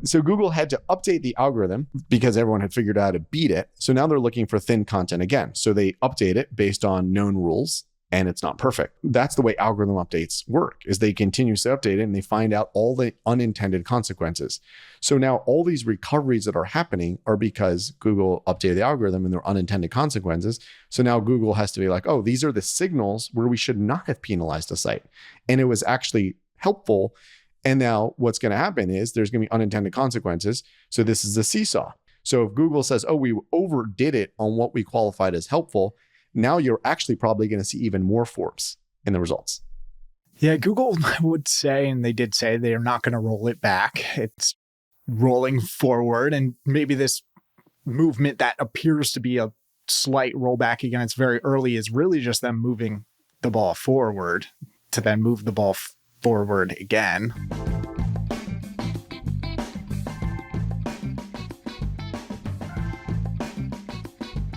So Google had to update the algorithm because everyone had figured out how to beat it. So now they're looking for thin content again. So they update it based on known rules, and it's not perfect. That's the way algorithm updates work, is they continuously update it and they find out all the unintended consequences. So now all these recoveries that are happening are because Google updated the algorithm and there are unintended consequences. So now Google has to be like, oh, these are the signals where we should not have penalized a site. And it was actually helpful. And now what's going to happen is there's going to be unintended consequences. So this is a seesaw. So if Google says, oh, we overdid it on what we qualified as helpful, now you're actually probably going to see even more forks in the results. Yeah, Google would say, and they did say, they're not going to roll it back. It's rolling forward. And maybe this movement that appears to be a slight rollback, again, it's very early, is really just them moving the ball forward to then move the ball forward again.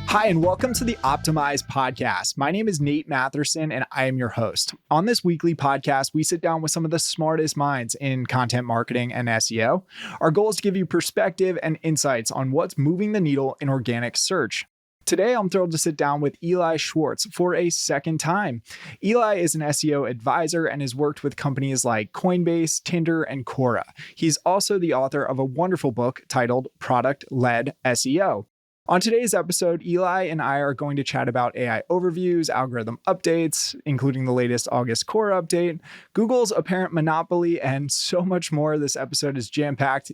Hi, and welcome to the Optimize podcast. My name is Nate Matherson, and I am your host. On this weekly podcast, we sit down with some of the smartest minds in content marketing and SEO. Our goal is to give you perspective and insights on what's moving the needle in organic search. Today, I'm thrilled to sit down with Eli Schwartz for a second time. Eli is an SEO advisor and has worked with companies like Coinbase, Tinder, and Quora. He's also the author of a wonderful book titled Product-Led SEO. On today's episode, Eli and I are going to chat about AI overviews, algorithm updates, including the latest August Quora update, Google's apparent monopoly, and so much more. This episode is jam-packed.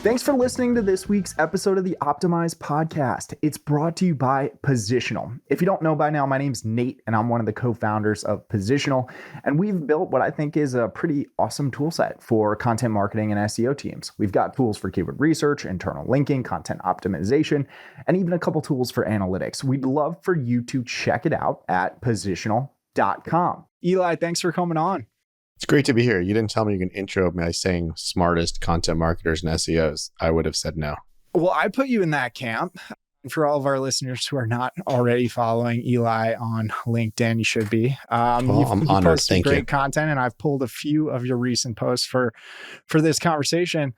Thanks for listening to this week's episode of the Optimize podcast. It's brought to you by Positional. If you don't know by now, my name's Nate, and I'm one of the co-founders of Positional. And we've built what I think is a pretty awesome tool set for content marketing and SEO teams. We've got tools for keyword research, internal linking, content optimization, and even a couple tools for analytics. We'd love for you to check it out at positional.com. Eli, thanks for coming on. It's great to be here. You didn't tell me you can intro me by saying smartest content marketers and SEOs. I would have said no. Well, I put you in that camp. And for all of our listeners who are not already following Eli on LinkedIn, you should be. I'm honored. Thank you. Great content, and I've pulled a few of your recent posts for this conversation.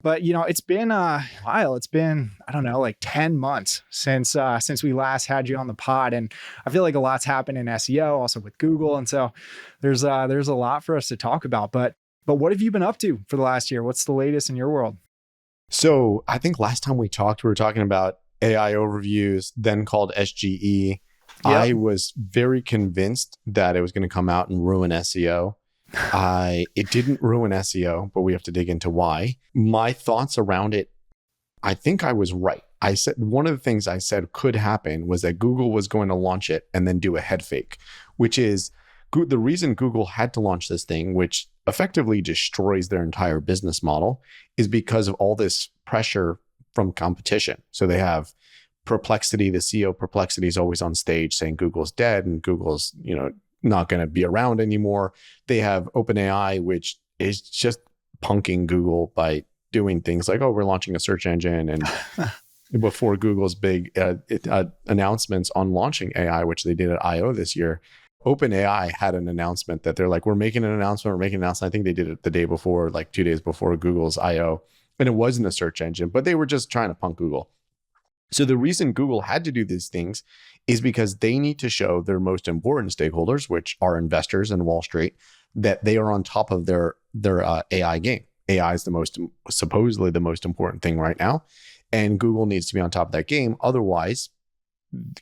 But, you know, it's been a while. It's been, I don't know, like 10 months since we last had you on the pod. And I feel like a lot's happened in SEO, also with Google. And so there's a lot for us to talk about. But what have you been up to for the last year? What's the latest in your world? So I think last time we talked, we were talking about AI overviews, then called SGE. Yep. I was very convinced that it was going to come out and ruin SEO. It didn't ruin SEO, but we have to dig into why. My thoughts around it, I think I was right. I said one of the things I said could happen was that Google was going to launch it and then do a head fake, which is the reason Google had to launch this thing, which effectively destroys their entire business model, is because of all this pressure from competition. So they have Perplexity, the CEO Perplexity is always on stage saying Google's dead and Google's, not going to be around anymore. They have OpenAI, which is just punking Google by doing things like, oh, we're launching a search engine. And before Google's big announcements on launching AI, which they did at I.O. this year, OpenAI had an announcement that they're like, we're making an announcement. I think they did it the day before, like 2 days before Google's I.O. And it wasn't a search engine, but they were just trying to punk Google. So the reason Google had to do these things is because they need to show their most important stakeholders, which are investors and Wall Street, that they are on top of their AI game. AI is supposedly the most important thing right now. And Google needs to be on top of that game. Otherwise,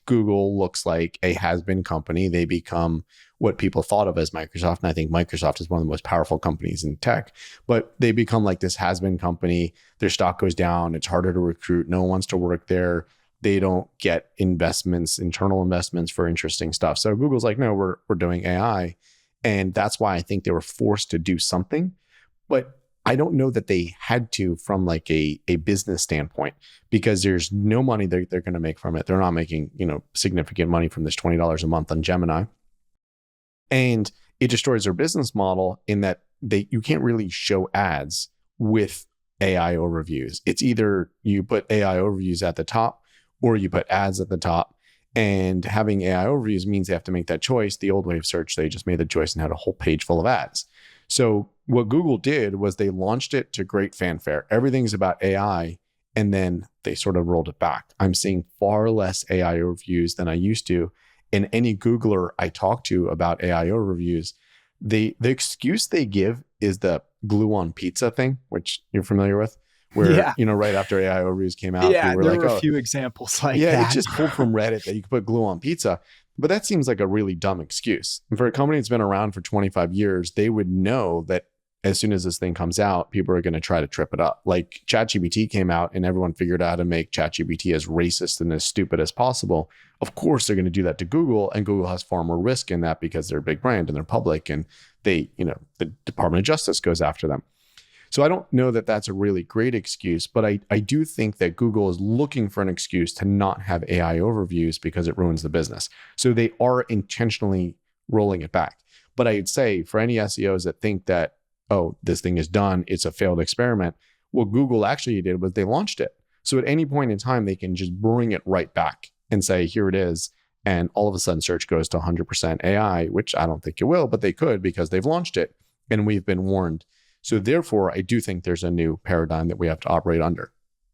Google looks like a has-been company. They become what people thought of as Microsoft. And I think Microsoft is one of the most powerful companies in tech, but they become like this has-been company. Their stock goes down. It's harder to recruit. No one wants to work there. They don't get internal investments for interesting stuff. So Google's like, no, we're doing AI. And that's why I think they were forced to do something. But I don't know that they had to from like a business standpoint, because there's no money they're going to make from it. They're not making, significant money from this $20 a month on Gemini. And it destroys their business model in that you can't really show ads with AI overviews. It's either you put AI overviews at the top or you put ads at the top. And having AI overviews means they have to make that choice. The old way of search, they just made the choice and had a whole page full of ads. So what Google did was they launched it to great fanfare. Everything's about AI. And then they sort of rolled it back. I'm seeing far less AI overviews than I used to. And any Googler I talk to about AI overviews, the excuse they give is the glue on pizza thing, which you're familiar with, where, right after AI overviews came out, there like, were a few examples like that. Yeah, it just pulled from Reddit that you could put glue on pizza. But that seems like a really dumb excuse. And for a company that's been around for 25 years, they would know that as soon as this thing comes out, people are going to try to trip it up. Like ChatGPT came out and everyone figured out how to make ChatGPT as racist and as stupid as possible. Of course, they're going to do that to Google, and Google has far more risk in that because they're a big brand and they're public, and they, the Department of Justice goes after them. So I don't know that that's a really great excuse, but I do think that Google is looking for an excuse to not have AI overviews because it ruins the business. So they are intentionally rolling it back. But I'd say for any SEOs that think that, oh, this thing is done, it's a failed experiment, what Google actually did was they launched it. So at any point in time, they can just bring it right back and say, here it is. And all of a sudden search goes to 100% AI, which I don't think it will, but they could because they've launched it and we've been warned. So therefore, I do think there's a new paradigm that we have to operate under.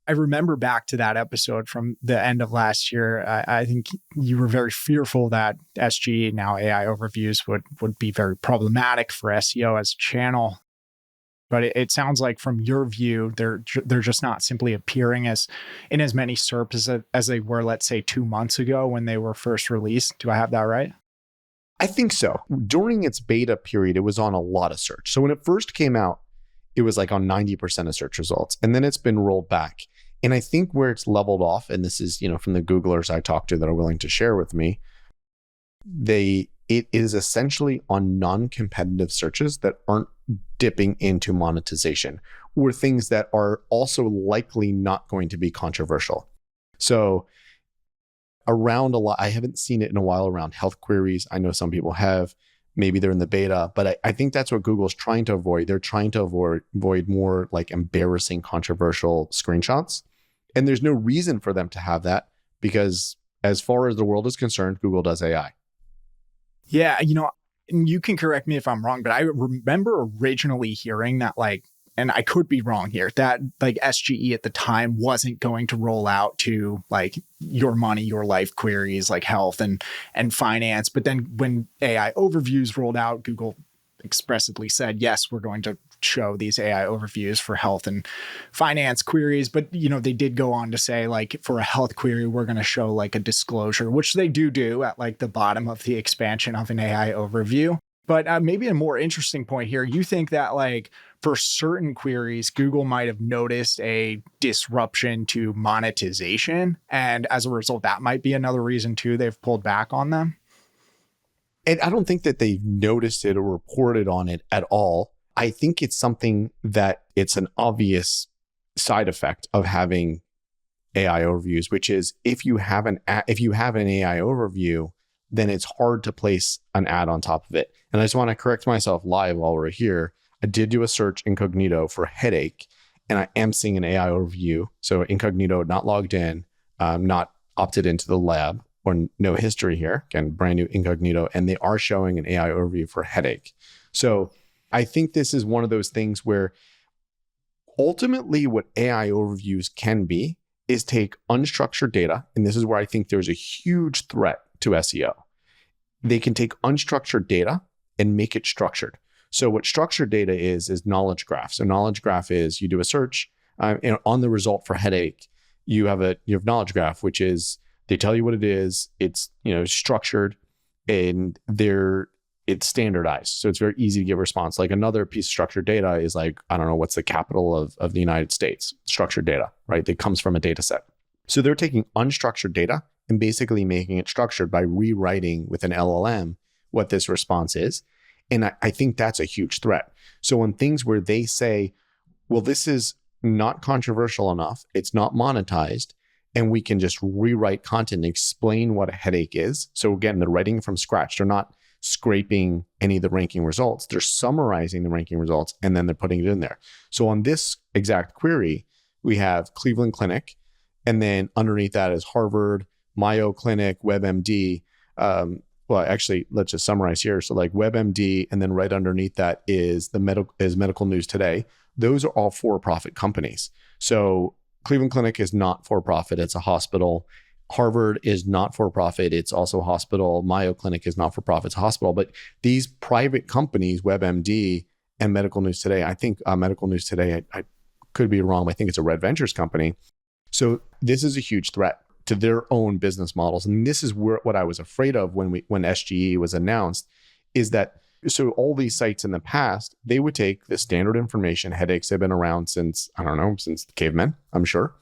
I remember back to that episode from the end of last year. I think you were very fearful that SGE, now AI overviews, would be very problematic for SEO as a channel. But it sounds like from your view, they're just not simply appearing in as many SERPs as they were, let's say, 2 months ago when they were first released. Do I have that right? I think so. During its beta period, it was on a lot of search. So when it first came out, it was like on 90% of search results. And then it's been rolled back. And I think where it's leveled off, and this is, from the Googlers I talk to that are willing to share with me, it is essentially on non-competitive searches that aren't dipping into monetization, or things that are also likely not going to be controversial. So around a lot, I haven't seen it in a while around health queries. I know some people have, maybe they're in the beta, but I think that's what Google's trying to avoid. They're trying to avoid more like embarrassing, controversial screenshots. And there's no reason for them to have that because as far as the world is concerned, Google does AI. Yeah, and you can correct me if I'm wrong, but I remember originally hearing that and I could be wrong here, that SGE at the time wasn't going to roll out to your money, your life queries like health and finance. But then when AI overviews rolled out, Google expressly said, yes, we're going to show these AI overviews for health and finance queries. But, they did go on to say for a health query, we're going to show a disclosure, which they do at the bottom of the expansion of an AI overview. But maybe a more interesting point here, you think that for certain queries, Google might have noticed a disruption to monetization. And as a result, that might be another reason too, they've pulled back on them. And I don't think that they've noticed it or reported on it at all. I think it's something that it's an obvious side effect of having AI overviews, which is if you have an AI overview, then it's hard to place an ad on top of it. And I just want to correct myself live while we're here. I did do a search incognito for headache, and I am seeing an AI overview. So incognito, not logged in, not opted into the lab, or no history here. Again, brand new incognito, and they are showing an AI overview for headache. So I think this is one of those things where ultimately what AI overviews can be is take unstructured data, and this is where I think there's a huge threat to SEO. They can take unstructured data and make it structured. So what structured data is knowledge graph. So knowledge graph is you do a search and on the result for headache, you have knowledge graph, which is they tell you what it is. It's structured and it's standardized. So it's very easy to give a response. Like another piece of structured data is I don't know, what's the capital of the United States? Structured data, right? That comes from a data set. So they're taking unstructured data and basically making it structured by rewriting with an LLM what this response is. And I think that's a huge threat. So on things where they say, well, this is not controversial enough, it's not monetized, and we can just rewrite content and explain what a headache is. So again, they're writing from scratch. They're not scraping any of the ranking results. They're summarizing the ranking results, and then they're putting it in there. So on this exact query, we have Cleveland Clinic, and then underneath that is Harvard, Mayo Clinic, WebMD. Well, actually, let's just summarize here. So like WebMD, and then right underneath that is Medical News Today. Those are all for-profit companies. So Cleveland Clinic is not for-profit. It's a hospital. Harvard is not for-profit. It's also a hospital. Mayo Clinic is not for-profit. It's a hospital. But these private companies, WebMD and Medical News Today, I think Medical News Today, I could be wrong, but I think it's a Red Ventures company. So this is a huge threat to their own business models. And this is what I was afraid of when SGE was announced, is that so all these sites in the past, they would take the standard information. Headaches have been around since, I don't know, since the cavemen, I'm sure.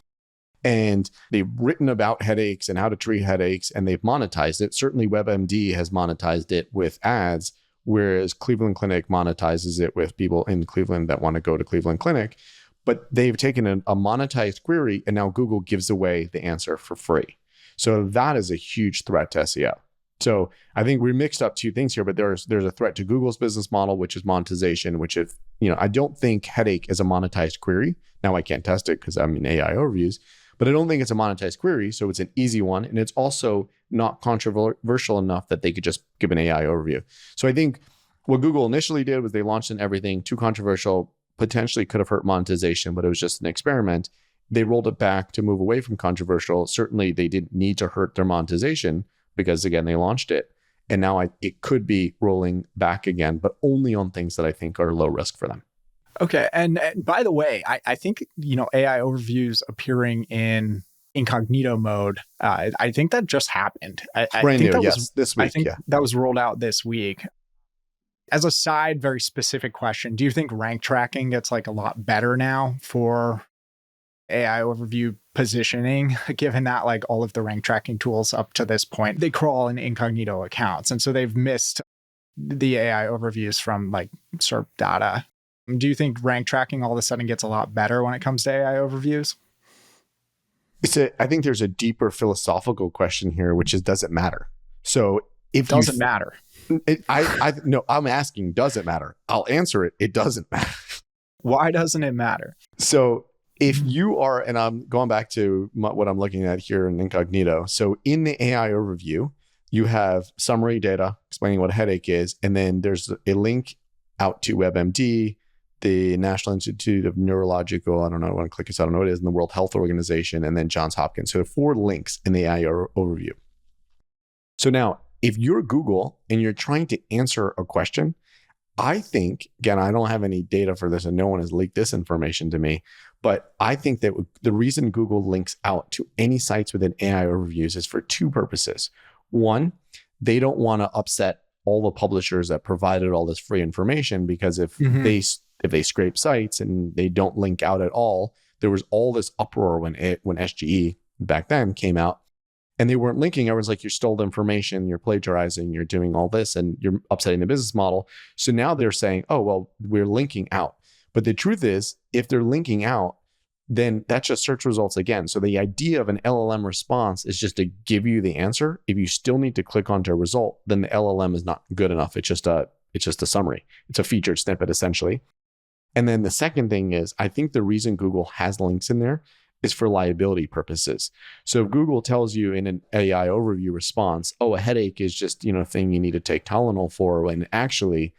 And they've written about headaches and how to treat headaches, and they've monetized it. Certainly WebMD has monetized it with ads, whereas Cleveland Clinic monetizes it with people in Cleveland that want to go to Cleveland Clinic. But they've taken a monetized query, and now Google gives away the answer for free. So that is a huge threat to SEO. So I think we mixed up two things here, but there's a threat to Google's business model, which is monetization, which if, I don't think headache is a monetized query. Now I can't test it because I'm in AI overviews, but I don't think it's a monetized query. So it's an easy one. And it's also not controversial enough that they could just give an AI overview. So I think what Google initially did was they launched in everything too controversial, potentially could have hurt monetization, but it was just an experiment. They rolled it back to move away from controversial. Certainly they didn't need to hurt their monetization because again, they launched it. And now it could be rolling back again, but only on things that I think are low risk for them. Okay. And by the way, I think, AI overviews appearing in incognito mode, I think that just happened. Brand new, yes, this week. I think that was rolled out this week. As a side, very specific question, do you think rank tracking gets like a lot better now for AI overview positioning, given that like all of the rank tracking tools up to this point, they crawl in incognito accounts. And so they've missed the AI overviews from like SERP data. Do you think rank tracking all of a sudden gets a lot better when it comes to AI overviews? I think there's a deeper philosophical question here, which is, does it matter? So if it doesn't matter. No, I'm asking, does it matter? I'll answer it. It doesn't matter. Why doesn't it matter? So if you are, and I'm going back to what I'm looking at here in incognito. So in the AI overview, you have summary data explaining what a headache is. And then there's a link out to WebMD, the National Institute of Neurological, I don't know, I want to click this, I don't know what it is, and the World Health Organization, and then Johns Hopkins. So 4 links in the AI overview. So now, if you're Google and you're trying to answer a question, I think, again, I don't have any data for this and no one has leaked this information to me, but I think that the reason Google links out to any sites within AI overviews is for 2 purposes. One, they don't want to upset all the publishers that provided all this free information, because if they scrape sites and they don't link out at all, there was all this uproar when SGE back then came out. And they weren't linking. Everyone's like, you stole the information, you're plagiarizing, you're doing all this, and you're upsetting the business model. So now they're saying, oh, well, we're linking out. But the truth is, if they're linking out, then that's just search results again. So the idea of an LLM response is just to give you the answer. If you still need to click onto a result, then the LLM is not good enough. It's just a summary. It's a featured snippet, essentially. And then the second thing is, I think the reason Google has links in there is for liability purposes. So if Google tells you in an AI overview response, oh, a headache is just, a thing you need to take Tylenol for, when actually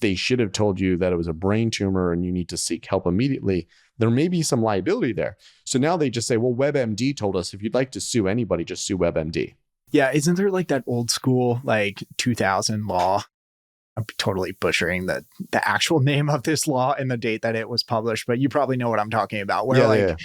they should have told you that it was a brain tumor and you need to seek help immediately, there may be some liability there. So now they just say, well, WebMD told us if you'd like to sue anybody, just sue WebMD. Yeah. Isn't there like that old school, like 2000 law? I'm totally butchering the actual name of this law and the date that it was published, but you probably know what I'm talking about, where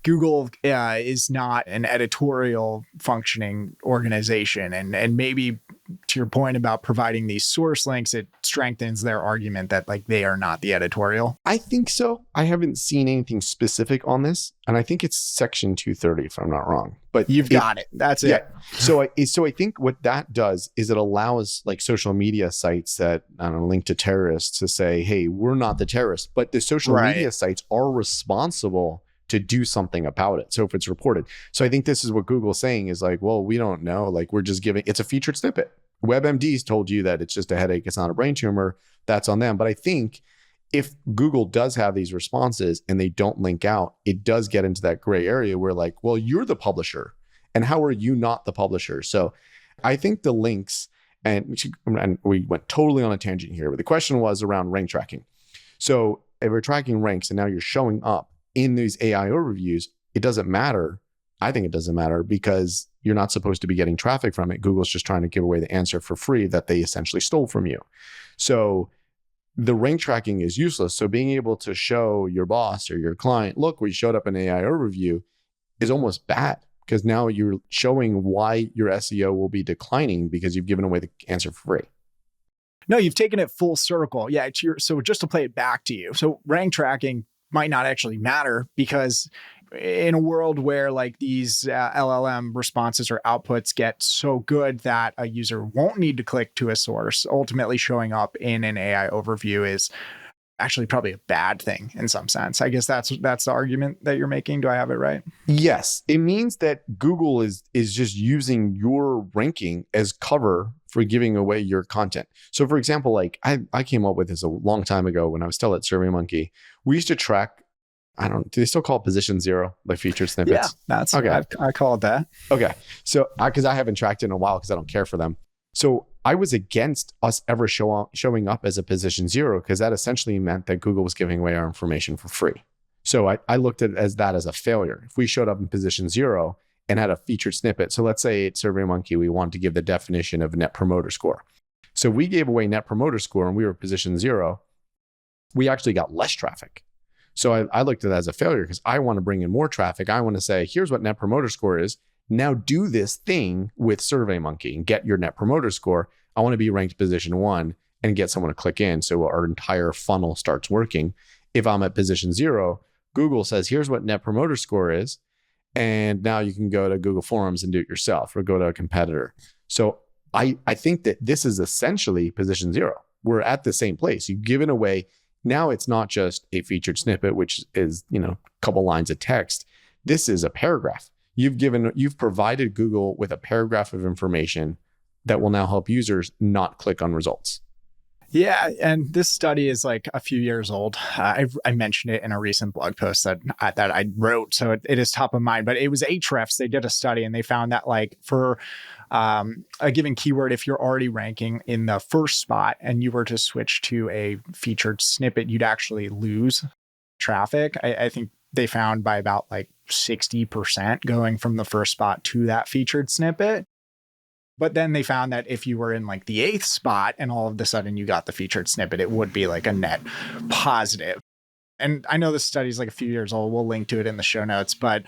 Google is not an editorial functioning organization. And maybe to your point about providing these source links, it strengthens their argument that like they are not the editorial. I think so. I haven't seen anything specific on this. And I think it's section 230, if I'm not wrong. But you've got it. That's it. So I think what that does is it allows like social media sites that, I don't know, link to terrorists to say, hey, we're not the terrorists. But the social media sites are responsible to do something about it. So if it's reported. So I think this is what Google's saying is like, well, we don't know. Like we're just giving, it's a featured snippet. WebMD's told you that it's just a headache. It's not a brain tumor. That's on them. But I think if Google does have these responses and they don't link out, it does get into that gray area where like, well, you're the publisher And how are you not the publisher? So I think the links, and we went totally on a tangent here, but the question was around rank tracking. So if we're tracking ranks and now you're showing up in these AI overviews, it doesn't matter. I think it doesn't matter because you're not supposed to be getting traffic from it. Google's just trying to give away the answer for free that they essentially stole from you. So the rank tracking is useless. So being able to show your boss or your client, look, we showed up in AI overview is almost bad because now you're showing why your SEO will be declining because you've given away the answer for free. No, you've taken it full circle. Yeah. So just to play it back to you. So rank tracking might not actually matter because in a world where like these LLM responses or outputs get so good that a user won't need to click to a source, ultimately showing up in an AI overview is actually probably a bad thing in some sense. I guess that's the argument that you're making. Do I have it right? Yes. It means that Google is just using your ranking as cover for giving away your content. So for example, like I came up with this a long time ago when I was still at SurveyMonkey. We used to track, do they still call it position 0, like featured snippets? Yeah, that's okay. I call it that. Okay. So because I haven't tracked it in a while because I don't care for them. So I was against us ever showing up as a position 0 because that essentially meant that Google was giving away our information for free. So I looked at it as that as a failure. If we showed up in position 0 and had a featured snippet, so let's say at SurveyMonkey, we wanted to give the definition of net promoter score. So we gave away net promoter score and we were position 0. We actually got less traffic. So I looked at that as a failure because I want to bring in more traffic. I want to say, here's what net promoter score is. Now do this thing with SurveyMonkey and get your net promoter score. I want to be ranked position 1 and get someone to click in so our entire funnel starts working. If I'm at position 0, Google says, here's what net promoter score is. And now you can go to Google Forums and do it yourself or go to a competitor. So I think that this is essentially position 0. We're at the same place. You've given away. Now it's not just a featured snippet, which is, a couple lines of text. This is a paragraph. You've provided Google with a paragraph of information that will now help users not click on results. Yeah, and this study is like a few years old. I mentioned it in a recent blog post that I wrote, so it is top of mind. But it was Ahrefs. They did a study and they found that like for a given keyword, if you're already ranking in the first spot and you were to switch to a featured snippet, you'd actually lose traffic. I think they found by about like 60% going from the first spot to that featured snippet. But then they found that if you were in like the 8th spot and all of a sudden you got the featured snippet, it would be like a net positive. And I know this study is like a few years old. We'll link to it in the show notes, but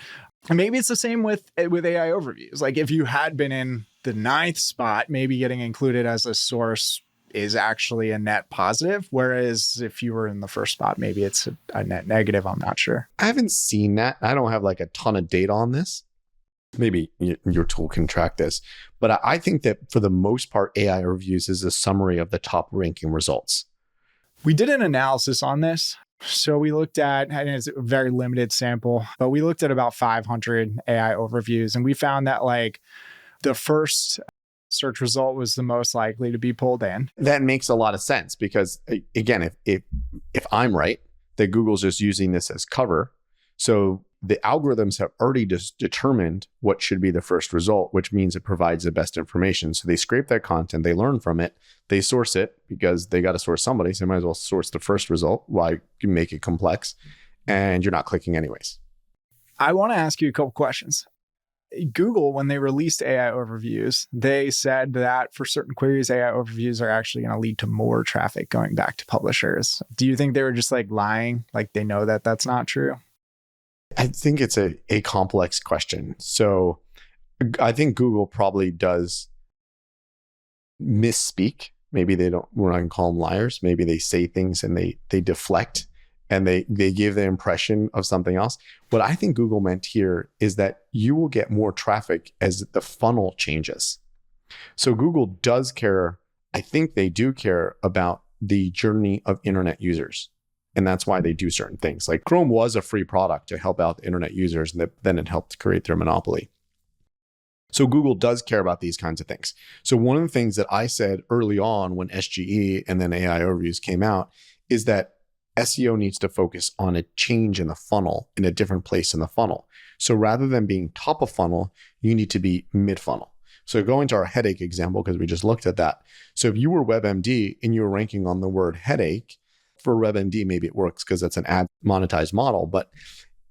maybe it's the same with AI overviews. Like if you had been in the 9th spot, maybe getting included as a source is actually a net positive. Whereas if you were in the first spot, maybe it's a net negative. I'm not sure. I haven't seen that. I don't have like a ton of data on this. Maybe your tool can track this. But I think that for the most part, AI overviews is a summary of the top ranking results. We did an analysis on this. So we looked at, and it's a very limited sample, but we looked at about 500 AI overviews. And we found that like the first search result was the most likely to be pulled in. That makes a lot of sense because, again, if I'm right, that Google's just using this as cover. So the algorithms have already determined what should be the first result, which means it provides the best information. So they scrape that content, they learn from it, they source it because they got to source somebody. So they might as well source the first result. Why make it complex? And you're not clicking anyways. I want to ask you a couple questions. Google, when they released AI overviews, they said that for certain queries, AI overviews are actually going to lead to more traffic going back to publishers. Do you think they were just like lying? Like they know that that's not true? I think it's a complex question. So I think Google probably does misspeak. Maybe we're not going to call them liars. Maybe they say things and they deflect and they give the impression of something else. What I think Google meant here is that you will get more traffic as the funnel changes. So Google does care. I think they do care about the journey of internet users. And that's why they do certain things. Like Chrome was a free product to help out internet users, and then it helped create their monopoly. So Google does care about these kinds of things. So one of the things that I said early on when SGE and then AI overviews came out is that SEO needs to focus on a change in the funnel, in a different place in the funnel. So rather than being top of funnel, you need to be mid funnel. So going to our headache example, because we just looked at that. So if you were WebMD and you were ranking on the word headache, for WebMD, maybe it works because that's an ad monetized model, but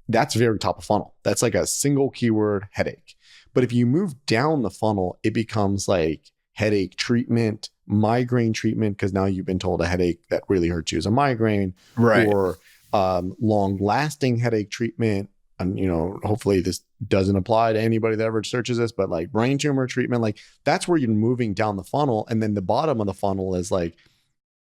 that's very top of funnel. That's like a single keyword headache. But if you move down the funnel, it becomes like headache treatment, migraine treatment, because now you've been told a headache that really hurts you is a migraine, Right. or long-lasting headache treatment. And hopefully this doesn't apply to anybody that ever searches this, but like brain tumor treatment, like that's where you're moving down the funnel. And then the bottom of the funnel is like,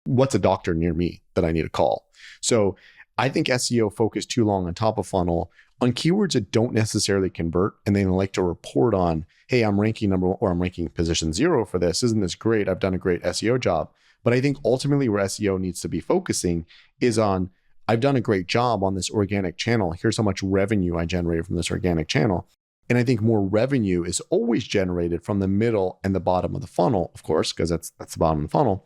what's a doctor near me that I need to call? So I think SEO focused too long on top of funnel on keywords that don't necessarily convert, and they like to report on, hey, I'm ranking number 1 or I'm ranking position 0 for this. Isn't this great? I've done a great SEO job. But I think ultimately where SEO needs to be focusing is on, I've done a great job on this organic channel. Here's how much revenue I generated from this organic channel. And I think more revenue is always generated from the middle and the bottom of the funnel, of course, because that's the bottom of the funnel.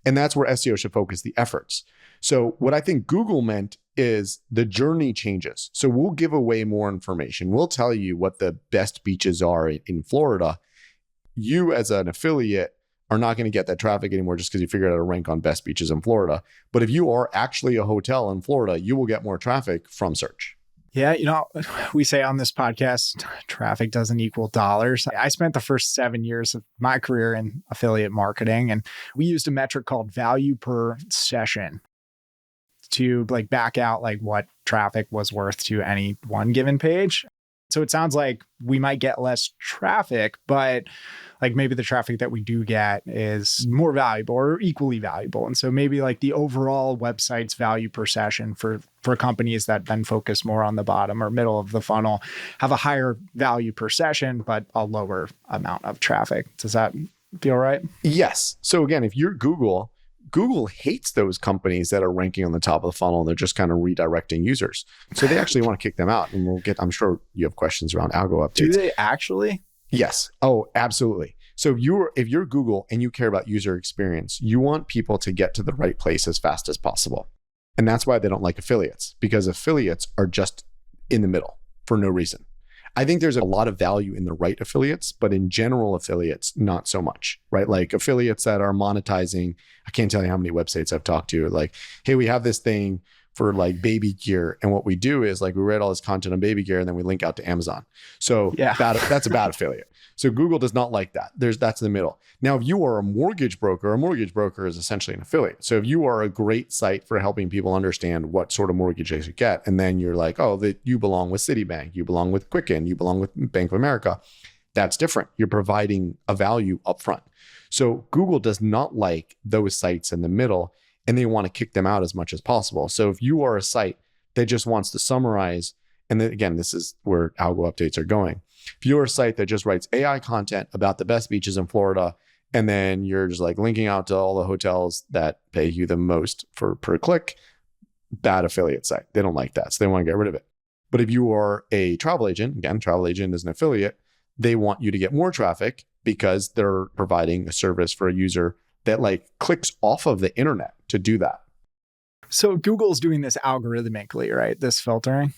And that's where SEO should focus the efforts. So what I think Google meant is the journey changes. So we'll give away more information. We'll tell you what the best beaches are in Florida. You as an affiliate are not going to get that traffic anymore just because you figured out a rank on best beaches in Florida. But if you are actually a hotel in Florida, you will get more traffic from search. Yeah, we say on this podcast, traffic doesn't equal dollars. I spent the first 7 years of my career in affiliate marketing, and we used a metric called value per session to like back out like what traffic was worth to any one given page. So it sounds like we might get less traffic, but like maybe the traffic that we do get is more valuable or equally valuable. And so maybe like the overall website's value per session for companies that then focus more on the bottom or middle of the funnel have a higher value per session, but a lower amount of traffic. Does that feel right? Yes. So again, if you're Google hates those companies that are ranking on the top of the funnel and they're just kind of redirecting users. So they actually want to kick them out. And I'm sure you have questions around algo updates. Do they actually? Yes. Oh, absolutely. So if you're Google and you care about user experience, you want people to get to the right place as fast as possible. And that's why they don't like affiliates, because affiliates are just in the middle for no reason. I think there's a lot of value in the right affiliates, but in general affiliates, not so much, right? Like affiliates that are monetizing, I can't tell you how many websites I've talked to, like, hey, we have this thing for like baby gear. And what we do is like, we write all this content on baby gear and then we link out to Amazon. So yeah, that's a bad affiliate. So Google does not like that. That's in the middle. Now, if you are a mortgage broker is essentially an affiliate. So if you are a great site for helping people understand what sort of mortgage they should get, and then you're like, oh, that you belong with Citibank, you belong with Quicken, you belong with Bank of America, that's different. You're providing a value upfront. So Google does not like those sites in the middle, and they want to kick them out as much as possible. So if you are a site that just wants to summarize, and then again, this is where algo updates are going. If you're a site that just writes AI content about the best beaches in Florida, and then you're just like linking out to all the hotels that pay you the most per click, bad affiliate site. They don't like that. So they want to get rid of it. But if you are a travel agent, again, travel agent is an affiliate, they want you to get more traffic because they're providing a service for a user that like clicks off of the internet to do that. So Google's doing this algorithmically, right? This filtering?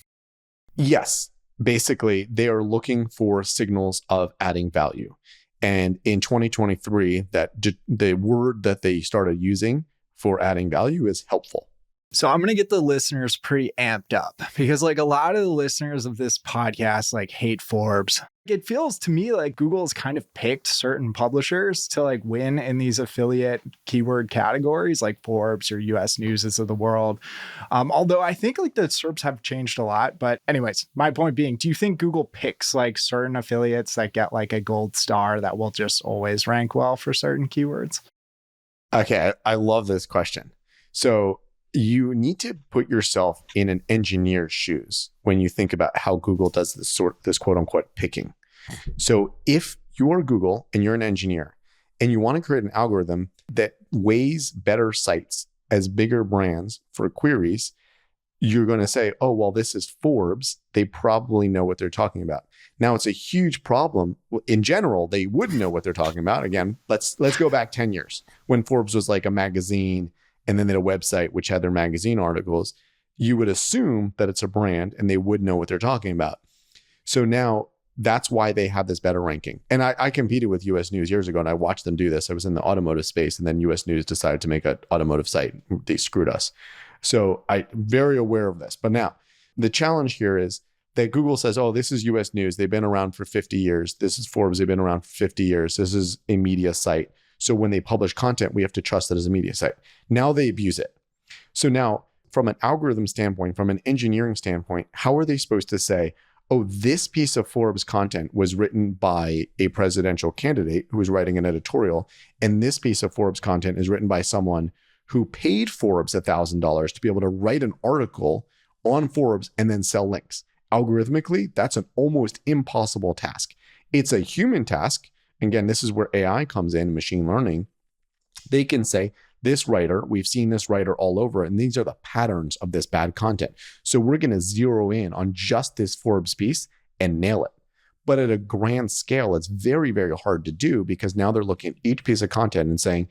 Yes. Basically, they are looking for signals of adding value. And in 2023, the word that they started using for adding value is helpful. So I'm going to get the listeners pretty amped up because like a lot of the listeners of this podcast like hate Forbes. It feels to me like Google's kind of picked certain publishers to like win in these affiliate keyword categories like Forbes or US News of the world. Although I think like the SERPs have changed a lot. But anyways, my point being, do you think Google picks like certain affiliates that get like a gold star that will just always rank well for certain keywords? Okay, I love this question. So you need to put yourself in an engineer's shoes when you think about how Google does this quote unquote picking. So if you're Google and you're an engineer and you want to create an algorithm that weighs better sites as bigger brands for queries, you're going to say, oh, well, this is Forbes. They probably know what they're talking about. Now, it's a huge problem. In general, they wouldn't know what they're talking about. Again, let's go back 10 years when Forbes was like a magazine and then they had a website which had their magazine articles, you would assume that it's a brand and they would know what they're talking about. So now that's why they have this better ranking. And I competed with US News years ago and I watched them do this. I was in the automotive space and then US News decided to make an automotive site. They screwed us. So I'm very aware of this. But now the challenge here is that Google says, oh, this is US News. They've been around for 50 years. This is Forbes. They've been around for 50 years. This is a media site. So when they publish content, we have to trust it as a media site. Now they abuse it. So now from an algorithm standpoint, from an engineering standpoint, how are they supposed to say, oh, this piece of Forbes content was written by a presidential candidate who was writing an editorial, and this piece of Forbes content is written by someone who paid Forbes $1,000 to be able to write an article on Forbes and then sell links. Algorithmically, that's an almost impossible task. It's a human task. Again, this is where AI comes in, machine learning. They can say, this writer, we've seen this writer all over, and these are the patterns of this bad content. So we're going to zero in on just this Forbes piece and nail it. But at a grand scale, it's very, very hard to do because now they're looking at each piece of content and saying,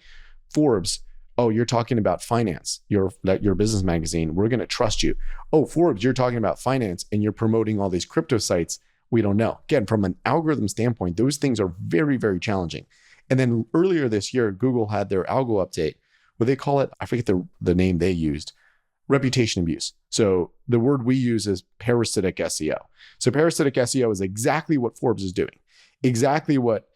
Forbes, oh, you're talking about finance, your business magazine, we're going to trust you. Oh, Forbes, you're talking about finance and you're promoting all these crypto sites. We don't know. Again, from an algorithm standpoint, those things are very, very challenging. And then earlier this year, Google had their algo update. What they call it, I forget the name they used, reputation abuse. So the word we use is parasitic SEO. So parasitic SEO is exactly what Forbes is doing, exactly what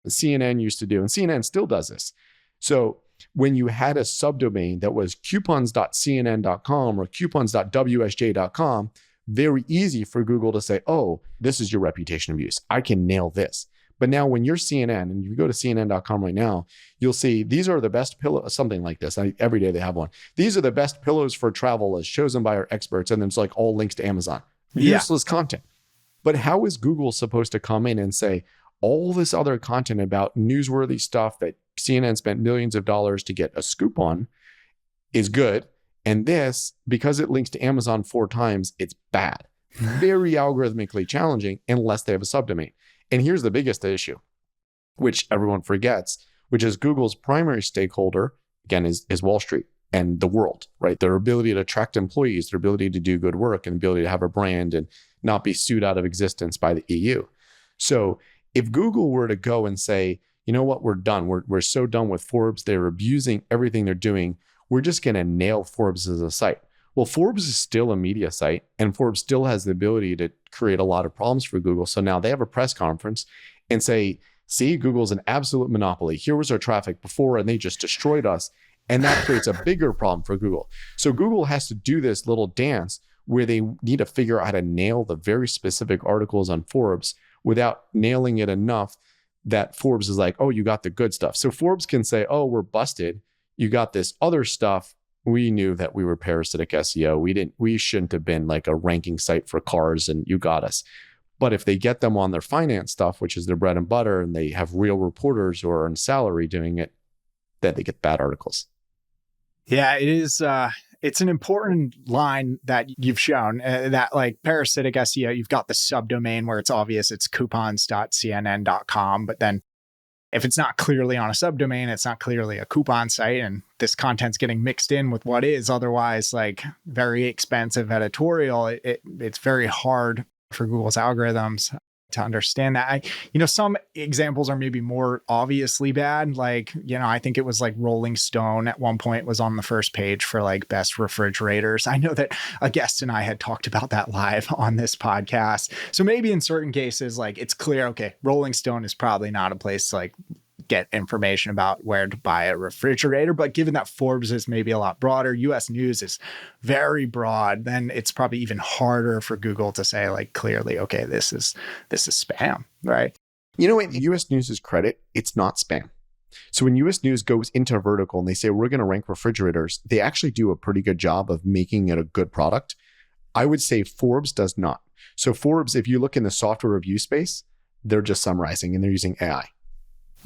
CNN used to do. And CNN still does this. So when you had a subdomain that was coupons.cnn.com or coupons.wsj.com, very easy for Google to say, oh, this is your reputation abuse. I can nail this. But now when you're CNN and you go to CNN.com right now, you'll see these are the best pillows, something like this. Every day they have one. These are the best pillows for travel as chosen by our experts. And then it's like all links to Amazon. Useless content. But how is Google supposed to come in and say all this other content about newsworthy stuff that CNN spent millions of dollars to get a scoop on is good? And this, because it links to Amazon 4 times, it's bad. Very algorithmically challenging unless they have a subdomain. And here's the biggest issue, which everyone forgets, which is Google's primary stakeholder, again, is Wall Street and the world, right? Their ability to attract employees, their ability to do good work, and ability to have a brand and not be sued out of existence by the EU. So if Google were to go and say, you know what, we're done. We're so done with Forbes. They're abusing everything they're doing. We're just going to nail Forbes as a site. Well, Forbes is still a media site, and Forbes still has the ability to create a lot of problems for Google. So now they have a press conference and say, see, Google's an absolute monopoly. Here was our traffic before, and they just destroyed us. And that creates a bigger problem for Google. So Google has to do this little dance where they need to figure out how to nail the very specific articles on Forbes without nailing it enough that Forbes is like, oh, you got the good stuff. So Forbes can say, oh, we're busted. You got this other stuff. We knew that we were parasitic SEO. We shouldn't have been like a ranking site for cars and you got us. But if they get them on their finance stuff, which is their bread and butter, and they have real reporters who are on salary doing it, then they get bad articles. Yeah, it is. It's an important line that you've shown that like parasitic SEO, you've got the subdomain where it's obvious it's coupons.cnn.com, but then if it's not clearly on a subdomain, it's not clearly a coupon site, and this content's getting mixed in with what is otherwise like very expensive editorial. It's very hard for Google's algorithms to understand that. Some examples are maybe more obviously bad. Like, I think it was like Rolling Stone at one point was on the first page for like best refrigerators. I know that a guest and I had talked about that live on this podcast. So maybe in certain cases, like it's clear, okay, Rolling Stone is probably not a place to like get information about where to buy a refrigerator. But given that Forbes is maybe a lot broader, US News is very broad, then it's probably even harder for Google to say like clearly, okay, this is spam, right? You know what? US News' credit, it's not spam. So when US News goes into a vertical and they say, we're going to rank refrigerators, they actually do a pretty good job of making it a good product. I would say Forbes does not. So Forbes, if you look in the software review space, they're just summarizing and they're using AI.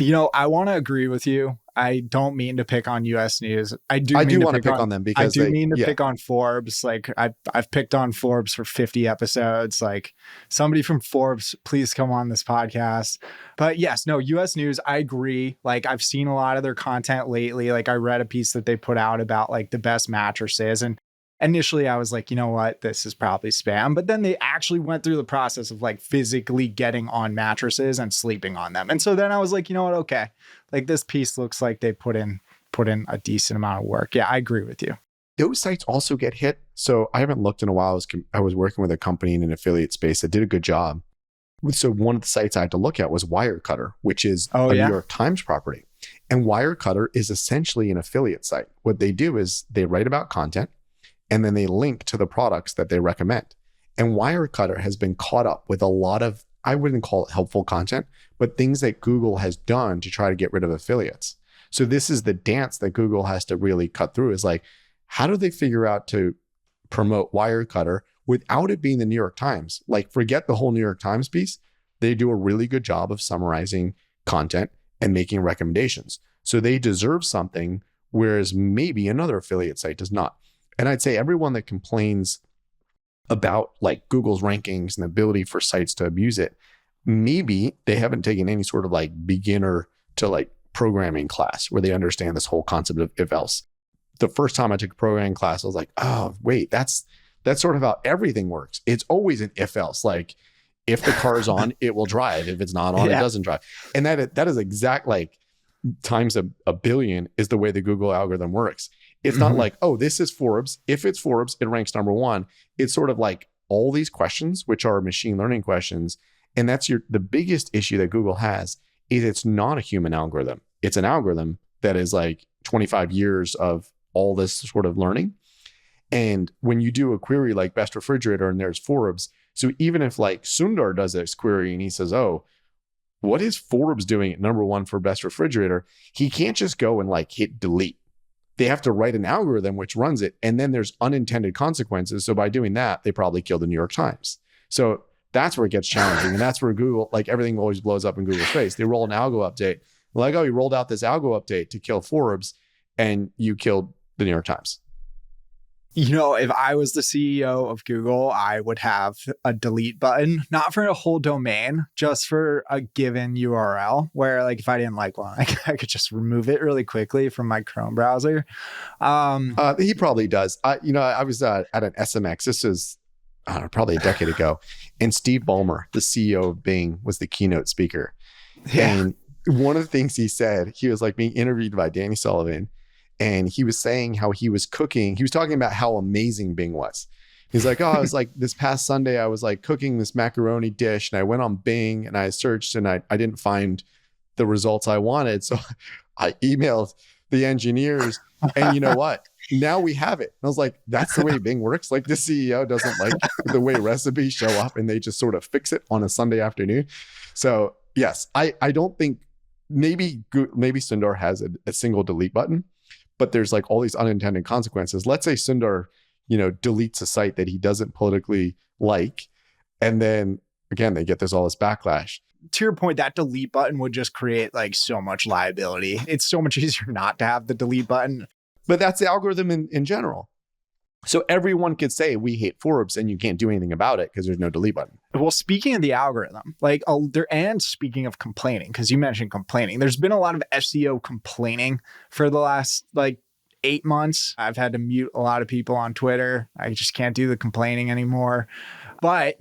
I want to agree with you. I don't mean to pick on US News. I do want to pick on them because pick on Forbes. Like I've picked on Forbes for 50 episodes. Like somebody from Forbes, please come on this podcast. But yes, no, US News, I agree. Like I've seen a lot of their content lately. Like I read a piece that they put out about like the best mattresses, and initially I was like, you know what, this is probably spam. But then they actually went through the process of like physically getting on mattresses and sleeping on them. And so then I was like, you know what, okay, like this piece looks like they put in a decent amount of work. Yeah, I agree with you. Those sites also get hit. So I haven't looked in a while. I was working with a company in an affiliate space that did a good job. So one of the sites I had to look at was Wirecutter, which is a New York Times property. And Wirecutter is essentially an affiliate site. What they do is they write about content, and then they link to the products that they recommend. And Wirecutter has been caught up with a lot of, I wouldn't call it helpful content, but things that Google has done to try to get rid of affiliates. So this is the dance that Google has to really cut through, is like, how do they figure out to promote Wirecutter without it being the New York Times? Like, forget the whole New York Times piece. They do a really good job of summarizing content and making recommendations. So they deserve something, whereas maybe another affiliate site does not. And I'd say everyone that complains about like Google's rankings and the ability for sites to abuse it, maybe they haven't taken any sort of like beginner to like programming class where they understand this whole concept of if else. The first time I took a programming class, I was like, oh, wait, that's sort of how everything works. It's always an if else. Like if the car's on, it will drive. If it's not on, it doesn't drive. And that is exact, like times a billion is the way the Google algorithm works. It's not like, oh, this is Forbes. If it's Forbes, it ranks number one. It's sort of like all these questions, which are machine learning questions. And that's the biggest issue that Google has, is it's not a human algorithm. It's an algorithm that is like 25 years of all this sort of learning. And when you do a query like best refrigerator and there's Forbes, so even if like Sundar does this query and he says, oh, what is Forbes doing at number one for best refrigerator? He can't just go and like hit delete. They have to write an algorithm which runs it. And then there's unintended consequences. So by doing that, they probably killed the New York Times. So that's where it gets challenging. And that's where Google, like everything always blows up in Google's face. They roll an algo update. Like, oh, you rolled out this algo update to kill Forbes and you killed the New York Times. If I was the CEO of Google, I would have a delete button, not for a whole domain, just for a given URL where like if I didn't like one, I could just remove it really quickly from my Chrome browser. He probably does. I was at an SMX. This is, I don't know, probably a decade ago. And Steve Ballmer, the CEO of Bing, was the keynote speaker. Yeah. And one of the things he said, he was like being interviewed by Danny Sullivan. And he was saying how he was cooking. He was talking about how amazing Bing was. He's like, oh, I was like, this past Sunday, I was like cooking this macaroni dish and I went on Bing and I searched and I didn't find the results I wanted. So I emailed the engineers and you know what? Now we have it. And I was like, that's the way Bing works. Like the CEO doesn't like the way recipes show up and they just sort of fix it on a Sunday afternoon. So yes, I don't think, maybe Sundar has a single delete button, but there's like all these unintended consequences. Let's say Sundar, deletes a site that he doesn't politically like. And then again, they get all this backlash. To your point, that delete button would just create like so much liability. It's so much easier not to have the delete button. But that's the algorithm in general. So everyone could say we hate Forbes and you can't do anything about it because there's no delete button. Well, speaking of the algorithm, and speaking of complaining, because you mentioned complaining, there's been a lot of SEO complaining for the last 8 months. I've had to mute a lot of people on Twitter. I just can't do the complaining anymore. But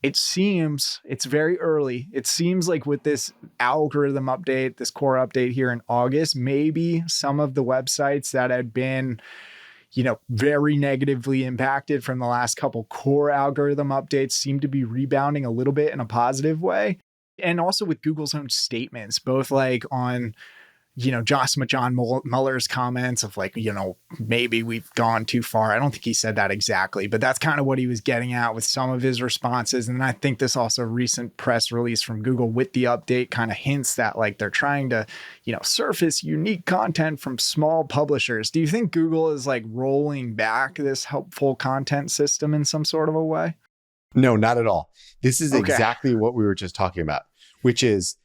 it seems, it's very early. It seems like with this algorithm update, this Quora update here in August, maybe some of the websites that had been very negatively impacted from the last couple core algorithm updates seem to be rebounding a little bit in a positive way. And also with Google's own statements, both like on, John Muller's comments of maybe we've gone too far. I don't think he said that exactly, but that's kind of what he was getting at with some of his responses. And I think this also recent press release from Google with the update kind of hints that they're trying to, surface unique content from small publishers. Do you think Google is rolling back this helpful content system in some sort of a way? No, not at all. This is exactly what we were just talking about, which is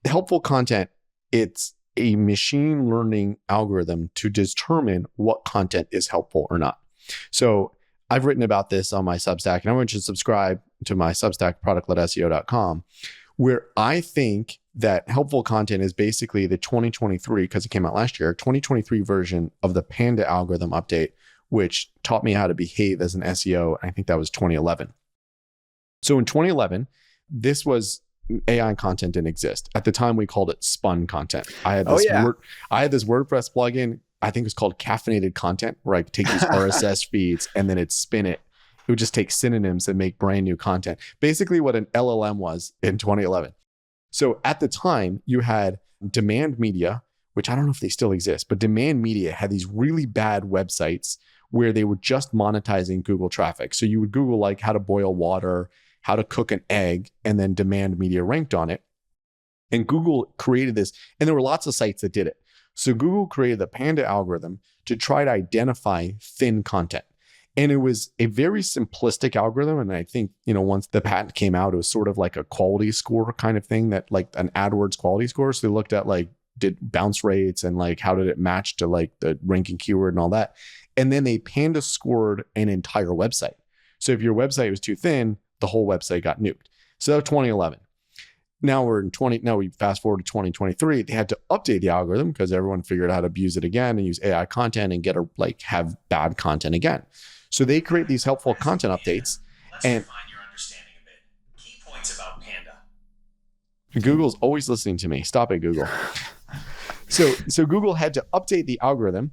helpful content It's a machine learning algorithm to determine what content is helpful or not. So I've written about this on my Substack, and I want you to subscribe to my Substack, product-ledseo.com, where I think that helpful content is basically the 2023, because it came out last year, 2023 version of the Panda algorithm update, which taught me how to behave as an SEO. I think that was 2011. So in 2011, this was AI content didn't exist. At the time, we called it spun content. I had this WordPress plugin. I think it's called caffeinated content, where I could take these RSS feeds and then it'd spin it. It would just take synonyms and make brand new content. Basically what an LLM was in 2011. So at the time, you had demand media, which I don't know if they still exist, but demand media had these really bad websites where they were just monetizing Google traffic. So you would Google like how to boil water, how to cook an egg, and then demand media ranked on it. And Google created this, and there were lots of sites that did it. So Google created the Panda algorithm to try to identify thin content. And it was a very simplistic algorithm. And I think, once the patent came out, it was sort of like a quality score kind of thing, that like an AdWords quality score. So they looked at like, did bounce rates and like, how did it match to like the ranking keyword and all that. And then they Panda scored an entire website. So if your website was too thin, the whole website got nuked. So that was 2011. Now we fast forward to 2023. They had to update the algorithm because everyone figured out how to abuse it again and use AI content and have bad content again. So they create these helpful content updates. Let's and refine your understanding a bit. Key points about Panda. Google's always listening to me. Stop it, Google. So Google had to update the algorithm,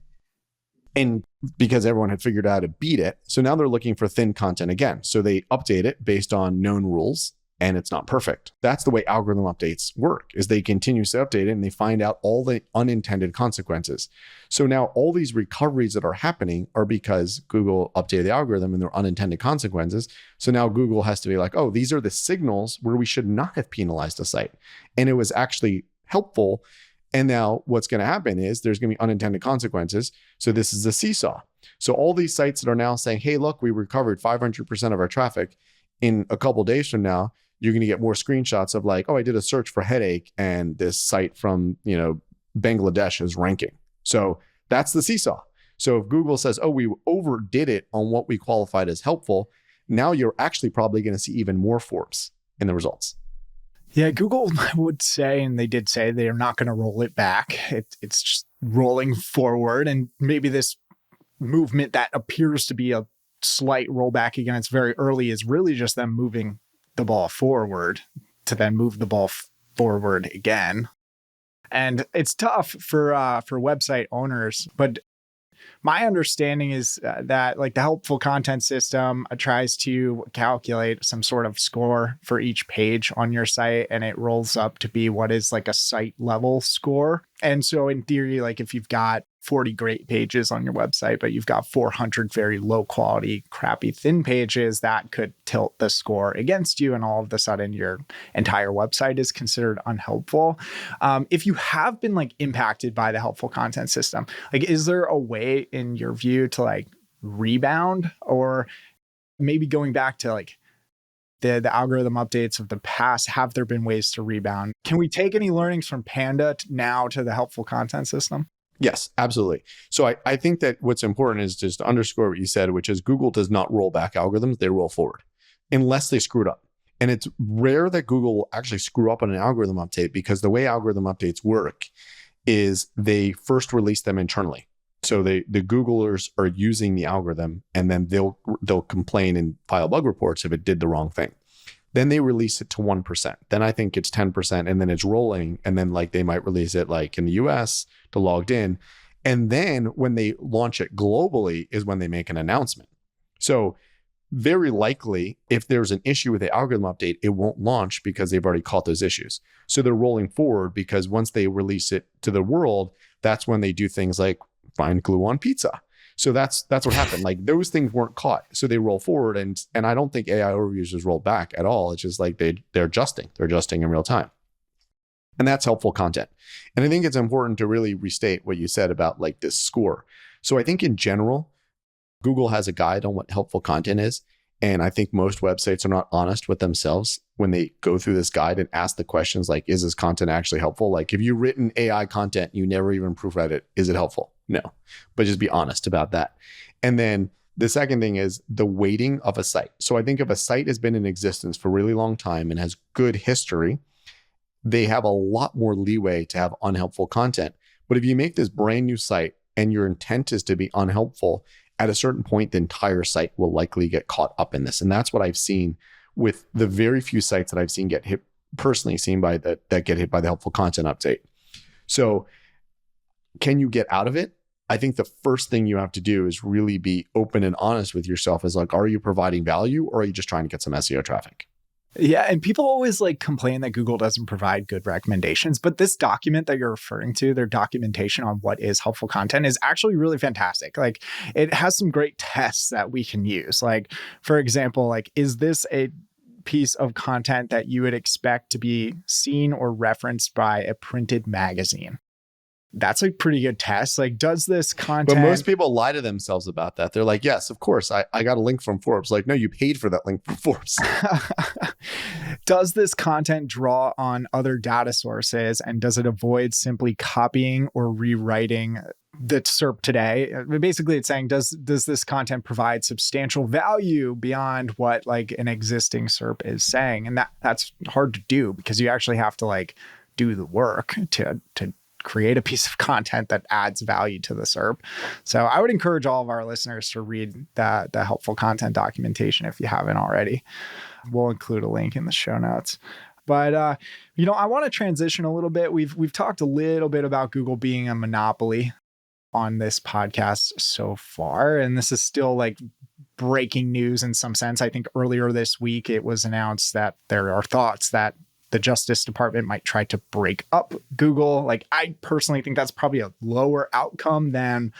and because everyone had figured out how to beat it. So now they're looking for thin content again. So they update it based on known rules, and it's not perfect. That's the way algorithm updates work, is they continuously update it and they find out all the unintended consequences. So now all these recoveries that are happening are because Google updated the algorithm and there are unintended consequences. So now Google has to be like, oh, these are the signals where we should not have penalized a site. And it was actually helpful. And now what's going to happen is there's going to be unintended consequences. So this is a seesaw. So all these sites that are now saying, hey, look, we recovered 500% of our traffic. In a couple of days from now, you're going to get more screenshots of like, oh, I did a search for headache and this site from, Bangladesh is ranking. So that's the seesaw. So if Google says, oh, we overdid it on what we qualified as helpful, now you're actually probably going to see even more forks in the results. Yeah, Google would say, and they did say, they're not going to roll it back. It's just rolling forward. And maybe this movement that appears to be a slight rollback again, it's very early, is really just them moving the ball forward to then move the ball forward again. And it's tough for website owners, but my understanding is that like the helpful content system tries to calculate some sort of score for each page on your site, and it rolls up to be what is like a site level score. And so in theory, like if you've got 40 great pages on your website, but you've got 400 very low quality, crappy, thin pages, that could tilt the score against you. And all of a sudden your entire website is considered unhelpful. If you have been like impacted by the helpful content system, like, is there a way in your view to like rebound, or maybe going back to like the algorithm updates of the past, have there been ways to rebound? Can we take any learnings from Panda now to the helpful content system? Yes, absolutely. So I think that what's important is just to underscore what you said, which is Google does not roll back algorithms, they roll forward unless they screwed up. And it's rare that Google will actually screw up on an algorithm update, because the way algorithm updates work is they first release them internally. So the Googlers are using the algorithm, and then they'll complain and file bug reports if it did the wrong thing. Then they release it to 1%. Then I think it's 10%, and then it's rolling. And then like they might release it like in the US to logged in. And then when they launch it globally is when they make an announcement. So very likely, if there's an issue with the algorithm update, it won't launch because they've already caught those issues. So they're rolling forward, because once they release it to the world, that's when they do things like find glue on pizza. So that's what happened. Like those things weren't caught. So they roll forward, and I don't think AI overviews just rolled back at all. It's just like they're adjusting. They're adjusting in real time. And that's helpful content. And I think it's important to really restate what you said about like this score. So I think in general, Google has a guide on what helpful content is. And I think most websites are not honest with themselves when they go through this guide and ask the questions like, is this content actually helpful? Like, if you've written AI content, you never even proofread it, is it helpful? No, but just be honest about that. And then the second thing is the weighting of a site. So I think if a site has been in existence for a really long time and has good history, they have a lot more leeway to have unhelpful content. But if you make this brand new site and your intent is to be unhelpful, at a certain point, the entire site will likely get caught up in this. And that's what I've seen with the very few sites that I've seen get hit, personally seen by that get hit by the helpful content update. So can you get out of it? I think the first thing you have to do is really be open and honest with yourself is like, are you providing value or are you just trying to get some SEO traffic? Yeah. And people always like complain that Google doesn't provide good recommendations. But this document that you're referring to, their documentation on what is helpful content is actually really fantastic. Like it has some great tests that we can use. Like, for example, like, is this a piece of content that you would expect to be seen or referenced by a printed magazine? That's a pretty good test. Like, does this content... But most people lie to themselves about that. They're like, yes, of course, I got a link from Forbes. Like, no, you paid for that link from Forbes. Does this content draw on other data sources, and does it avoid simply copying or rewriting the SERP today? Basically, it's saying, does this content provide substantial value beyond what like an existing SERP is saying? And that's hard to do because you actually have to like do the work to create a piece of content that adds value to the SERP. So I would encourage all of our listeners to read the helpful content documentation if you haven't already. We'll include a link in the show notes. But I want to transition a little bit. We've talked a little bit about Google being a monopoly on this podcast so far, and this is still like breaking news in some sense. I think earlier this week it was announced that there are thoughts that the Justice Department might try to break up Google. Like, I personally think that's probably a lower outcome than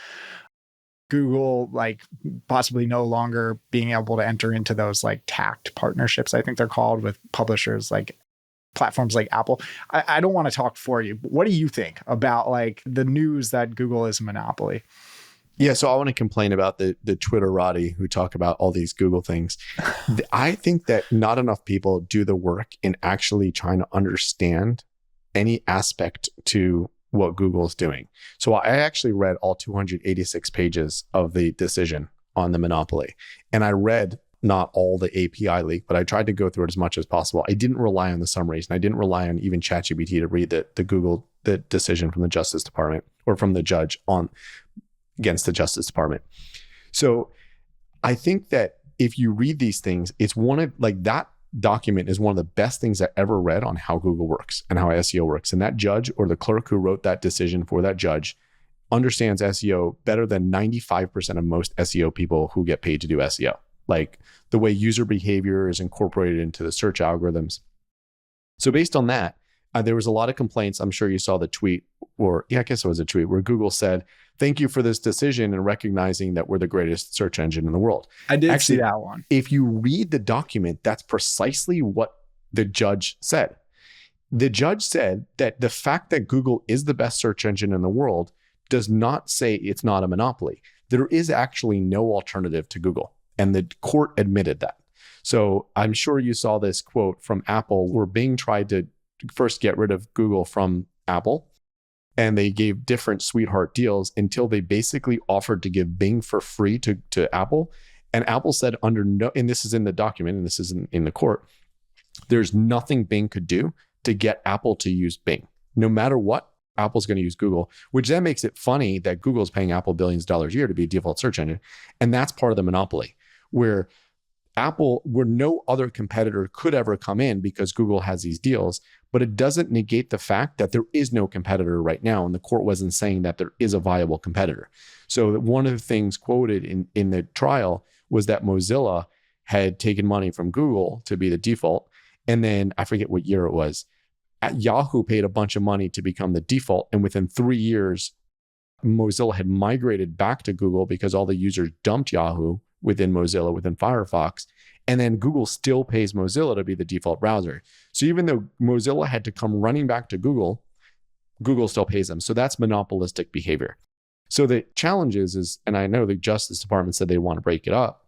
Google, like possibly no longer being able to enter into those like tact partnerships, I think they're called, with publishers like platforms like Apple. I don't want to talk for you, but what do you think about like the news that Google is a monopoly? Yeah, so I want to complain about the Twitterati who talk about all these Google things. I think that not enough people do the work in actually trying to understand any aspect to what Google is doing. So I actually read all 286 pages of the decision on the monopoly. And I read not all the API leak, but I tried to go through it as much as possible. I didn't rely on the summaries, and I didn't rely on even ChatGPT to read the decision from the Justice Department or from the judge against the Justice Department. So I think that if you read these things, it's that document is one of the best things I ever read on how Google works and how SEO works. And that judge or the clerk who wrote that decision for that judge understands SEO better than 95% of most SEO people who get paid to do SEO. Like the way user behavior is incorporated into the search algorithms. So based on that, there was a lot of complaints. I'm sure you saw the tweet, I guess it was a tweet where Google said, thank you for this decision and recognizing that we're the greatest search engine in the world. I did see that one. If you read the document, that's precisely what the judge said. The judge said that the fact that Google is the best search engine in the world does not say it's not a monopoly. There is actually no alternative to Google. And the court admitted that. So I'm sure you saw this quote from Apple where Bing tried to first get rid of Google from Apple. And they gave different sweetheart deals until they basically offered to give Bing for free to Apple. And Apple said and this is in the document and this is in the court, there's nothing Bing could do to get Apple to use Bing. No matter what, Apple's going to use Google, which then makes it funny that Google's paying Apple billions of dollars a year to be a default search engine. And that's part of the monopoly where no other competitor could ever come in because Google has these deals, but it doesn't negate the fact that there is no competitor right now. And the court wasn't saying that there is a viable competitor. So one of the things quoted in the trial was that Mozilla had taken money from Google to be the default. And then I forget what year it was. Yahoo paid a bunch of money to become the default. And within 3 years, Mozilla had migrated back to Google because all the users dumped Yahoo within Mozilla, within Firefox. And then Google still pays Mozilla to be the default browser. So even though Mozilla had to come running back to Google, Google still pays them. So that's monopolistic behavior. So the challenge is, and I know the Justice Department said they want to break it up.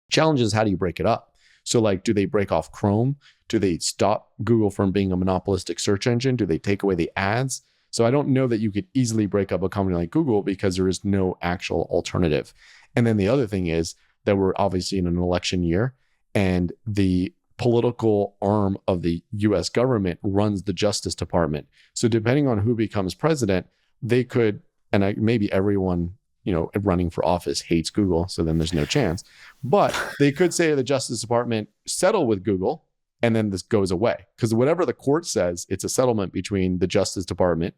Challenge is, how do you break it up? So like, do they break off Chrome? Do they stop Google from being a monopolistic search engine? Do they take away the ads? So I don't know that you could easily break up a company like Google because there is no actual alternative. And then the other thing is that we're obviously in an election year, and the political arm of the US government runs the Justice Department. So depending on who becomes president, they could, and maybe everyone running for office hates Google, so then there's no chance. But they could say to the Justice Department, settle with Google, and then this goes away. Because whatever the court says, it's a settlement between the Justice Department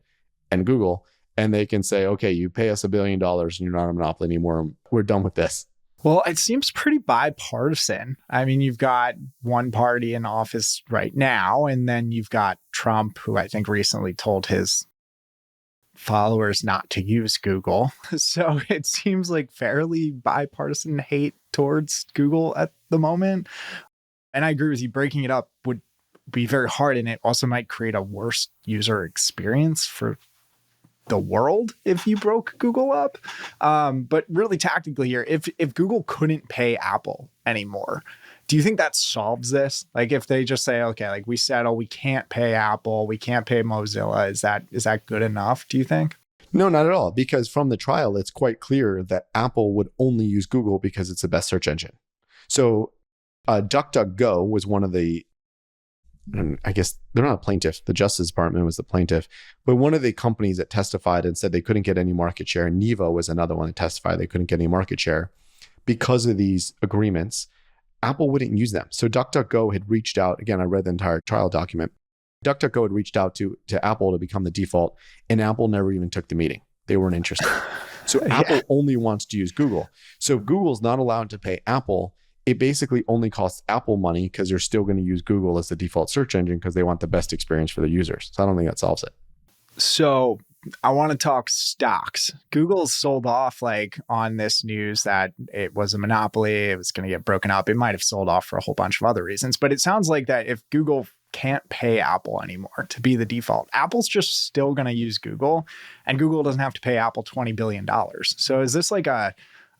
and Google. And they can say, okay, you pay us $1 billion and you're not a monopoly anymore. We're done with this. Well, it seems pretty bipartisan. I mean, you've got one party in office right now, and then you've got Trump, who I think recently told his followers not to use Google. So it seems like fairly bipartisan hate towards Google at the moment. And I agree with you, breaking it up would be very hard, and it also might create a worse user experience for the world if you broke Google up. But really tactically here, if Google couldn't pay Apple anymore, do you think that solves this? Like if they just say, okay, like we settle, we can't pay Apple, we can't pay Mozilla, is that good enough, do you think? No, not at all. Because from the trial, it's quite clear that Apple would only use Google because it's the best search engine. So DuckDuckGo was one of the, and I guess they're not a plaintiff, the Justice Department was the plaintiff, but one of the companies that testified and said they couldn't get any market share, Nevo was another one that testified they couldn't get any market share because of these agreements. Apple wouldn't use them. So DuckDuckGo had reached out, again, I read the entire trial document. DuckDuckGo had reached out to Apple to become the default, and Apple never even took the meeting. They weren't interested. So Apple only wants to use Google. So Google's not allowed to pay Apple. It basically only costs Apple money because they're still going to use Google as the default search engine because they want the best experience for their users. So I don't think that solves it. So I want to talk stocks. Google's sold off on this news that it was a monopoly, it was going to get broken up. It might have sold off for a whole bunch of other reasons, but it sounds like that if Google can't pay Apple anymore to be the default, Apple's just still going to use Google, and Google doesn't have to pay Apple $20 billion. So is this like a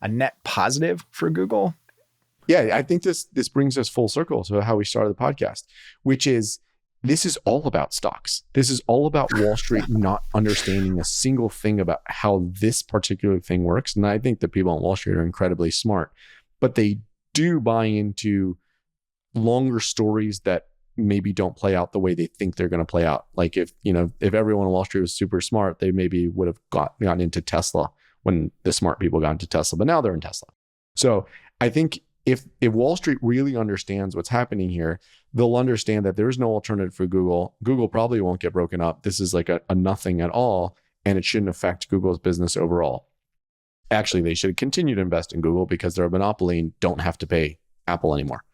net positive for Google? Yeah, I think this brings us full circle to how we started the podcast, which is this is all about stocks. This is all about Wall Street not understanding a single thing about how this particular thing works. And I think the people on Wall Street are incredibly smart, but they do buy into longer stories that maybe don't play out the way they think they're going to play out. Like if everyone on Wall Street was super smart, they maybe would have gotten into Tesla when the smart people got into Tesla, but now they're in Tesla. So I think if Wall Street really understands what's happening here, they'll understand that there is no alternative for Google. Google probably won't get broken up. This is like a nothing at all, and it shouldn't affect Google's business overall. Actually, they should continue to invest in Google because they're a monopoly and don't have to pay Apple anymore.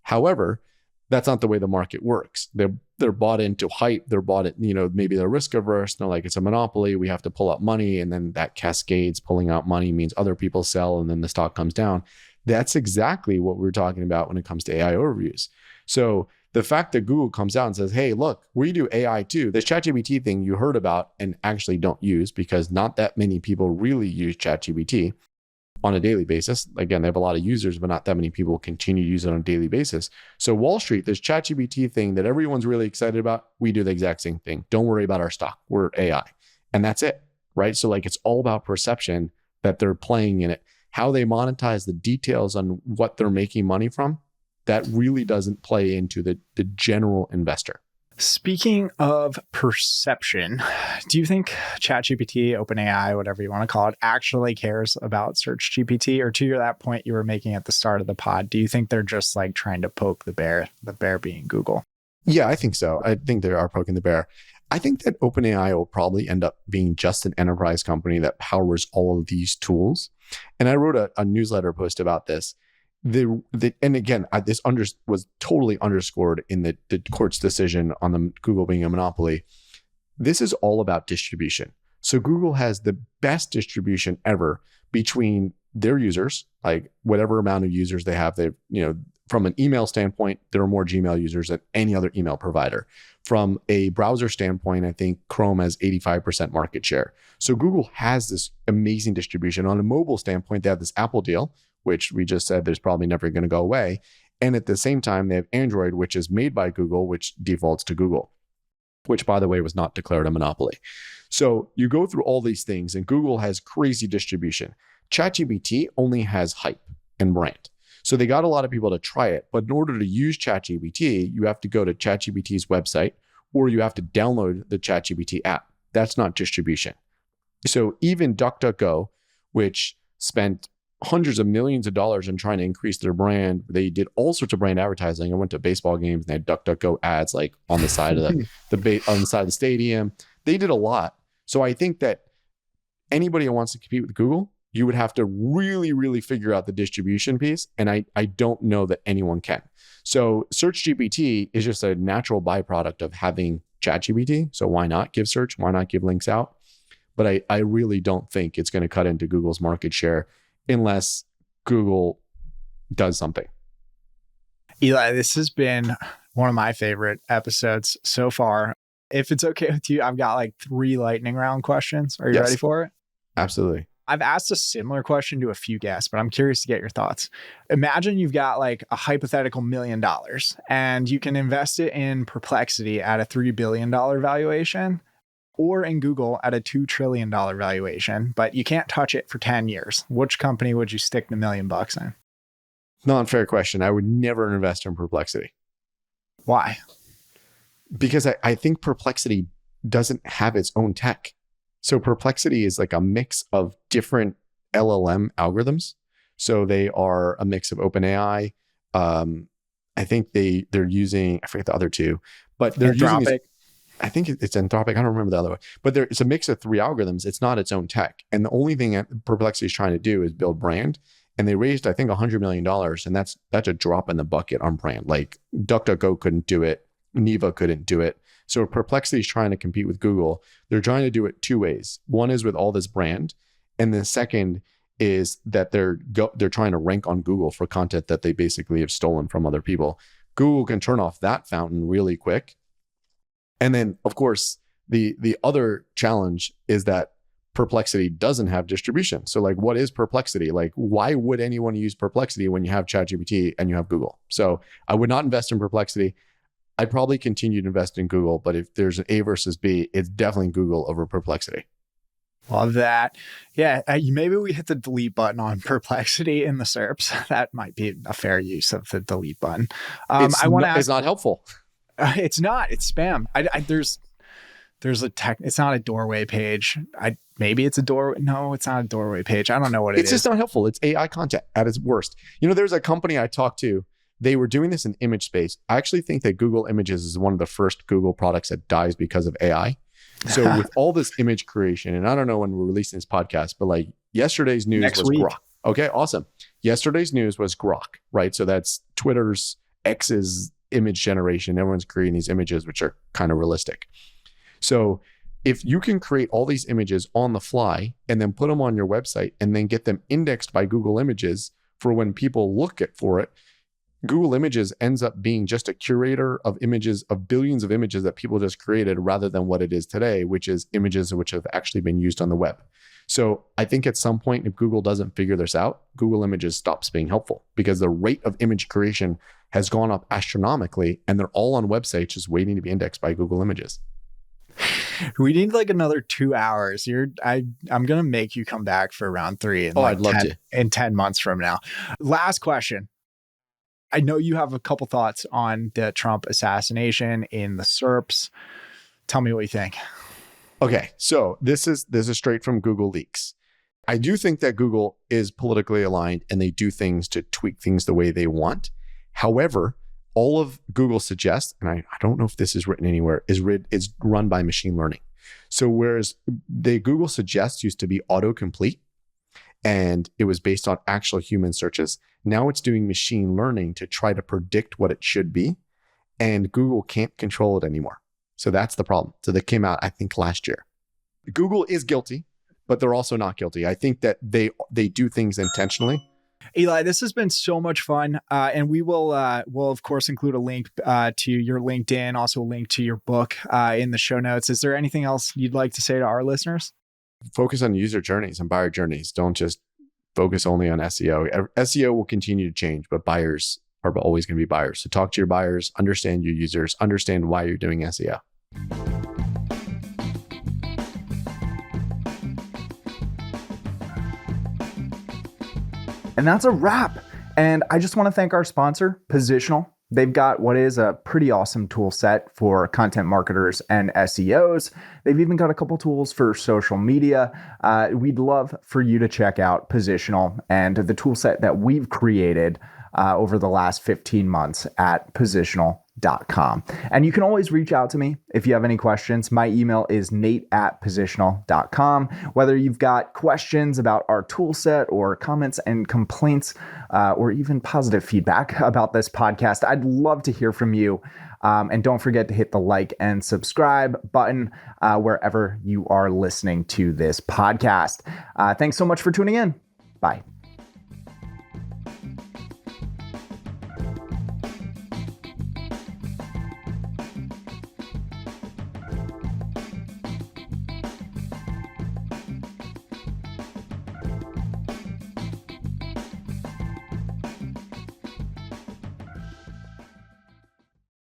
However, that's not the way the market works. They're bought into hype. They're bought at, maybe they're risk averse. They're like, it's a monopoly. We have to pull up money. And then that cascades. Pulling out money means other people sell and then the stock comes down. That's exactly what we're talking about when it comes to AI overviews. So the fact that Google comes out and says, hey, look, we do AI too. This ChatGPT thing you heard about and actually don't use because not that many people really use ChatGPT on a daily basis. Again, they have a lot of users, but not that many people continue to use it on a daily basis. So Wall Street, this ChatGPT thing that everyone's really excited about, we do the exact same thing. Don't worry about our stock. We're AI. And that's it, right? So it's all about perception that they're playing in it. How they monetize the details on what they're making money from, that really doesn't play into the general investor. Speaking of perception, do you think ChatGPT, OpenAI, whatever you want to call it, actually cares about Search GPT? Or to that point you were making at the start of the pod, do you think they're just trying to poke the bear being Google? Yeah, I think so. I think they are poking the bear. I think that OpenAI will probably end up being just an enterprise company that powers all of these tools. And I wrote a newsletter post about this. And again, this was totally underscored in the court's decision on the Google being a monopoly. This is all about distribution. So Google has the best distribution ever between their users, like whatever amount of users they have. They, from an email standpoint, there are more Gmail users than any other email provider. From a browser standpoint, I think Chrome has 85% market share. So Google has this amazing distribution. On a mobile standpoint, they have this Apple deal, which we just said there's probably never going to go away. And at the same time, they have Android, which is made by Google, which defaults to Google, which, by the way, was not declared a monopoly. So you go through all these things, and Google has crazy distribution. ChatGPT only has hype and brand. So they got a lot of people to try it. But in order to use ChatGPT, you have to go to ChatGPT's website, or you have to download the ChatGPT app. That's not distribution. So even DuckDuckGo, which spent hundreds of millions of dollars in trying to increase their brand, they did all sorts of brand advertising. I went to baseball games and they had DuckDuckGo ads like on the side of on the side of the stadium. They did a lot. So I think that anybody who wants to compete with Google, you would have to really, really figure out the distribution piece. And I don't know that anyone can. So Search GPT is just a natural byproduct of having ChatGPT. So why not give search? Why not give links out? But I really don't think it's going to cut into Google's market share unless Google does something. Eli, this has been one of my favorite episodes so far. If it's okay with you, I've got like 3 lightning round questions. Are you ready for it? Absolutely. I've asked a similar question to a few guests, but I'm curious to get your thoughts. Imagine you've got like a hypothetical $1 million and you can invest it in Perplexity at a $3 billion valuation or in Google at a $2 trillion valuation, but you can't touch it for 10 years. Which company would you stick the $1 million in? Non-fair question. I would never invest in Perplexity. Why? Because I think Perplexity doesn't have its own tech. So Perplexity is like a mix of different LLM algorithms. So they are a mix of OpenAI. I think they're using, I forget the other two, but they're using, I think it's Anthropic. I don't remember the other one, but it's a mix of 3 algorithms. It's not its own tech. And the only thing Perplexity is trying to do is build brand. And they raised, I think, $100 million. And that's a drop in the bucket on brand. Like DuckDuckGo couldn't do it. Neeva couldn't do it. So Perplexity is trying to compete with Google. They're trying to do it 2 ways. One is with all this brand. And the second is that they're trying to rank on Google for content that they basically have stolen from other people. Google can turn off that fountain really quick. And then, of course, the other challenge is that Perplexity doesn't have distribution. So like, what is Perplexity? Like, why would anyone use Perplexity when you have ChatGPT and you have Google? So I would not invest in Perplexity. I'd probably continue to invest in Google, but if there's an A versus B, it's definitely Google over Perplexity. Love that. Yeah, maybe we hit the delete button on Perplexity in the SERPs. That might be a fair use of the delete button. It's not helpful. It's not. It's spam. There's a tech. It's not a doorway page. Maybe it's a door. No, it's not a doorway page. I don't know what it is. It's just not helpful. It's AI content at its worst. There's a company I talked to. They were doing this in image space. I actually think that Google Images is one of the first Google products that dies because of AI. So with all this image creation, and I don't know when we're releasing this podcast, but like yesterday's news was Grok. Okay, awesome. Yesterday's news was Grok, right? So that's Twitter's X's image generation. Everyone's creating these images, which are kind of realistic. So if you can create all these images on the fly and then put them on your website and then get them indexed by Google Images for when people look for it, Google Images ends up being just a curator of images, of billions of images that people just created rather than what it is today, which is images which have actually been used on the web. So I think at some point, if Google doesn't figure this out, Google Images stops being helpful because the rate of image creation has gone up astronomically and they're all on websites just waiting to be indexed by Google Images. We need like another 2 hours. I'm going to make you come back for round 3 I'd love to. In 10 months from now. Last question. I know you have a couple thoughts on the Trump assassination in the SERPs. Tell me what you think. Okay, so this is straight from Google Leaks. I do think that Google is politically aligned and they do things to tweak things the way they want. However, all of Google suggests, and I don't know if this is written anywhere, is run by machine learning. So whereas the Google suggests used to be autocomplete, and it was based on actual human searches. Now it's doing machine learning to try to predict what it should be, and Google can't control it anymore. So that's the problem. So that came out, I think, last year. Google is guilty, but they're also not guilty. I think that they do things intentionally. Eli, this has been so much fun. And we'll of course include a link to your LinkedIn, also a link to your book in the show notes. Is there anything else you'd like to say to our listeners? Focus on user journeys and buyer journeys. Don't just focus only on SEO. SEO will continue to change, but buyers are always going to be buyers. So talk to your buyers, understand your users, understand why you're doing SEO. And that's a wrap. And I just want to thank our sponsor, Positional. They've got what is a pretty awesome tool set for content marketers and SEOs. They've even got a couple tools for social media. We'd love for you to check out Positional and the tool set that we've created over the last 15 months at positional.com. And you can always reach out to me if you have any questions. My email is nate@positional.com. Whether you've got questions about our tool set or comments and complaints or even positive feedback about this podcast, I'd love to hear from you. And don't forget to hit the like and subscribe button wherever you are listening to this podcast. Thanks so much for tuning in. Bye.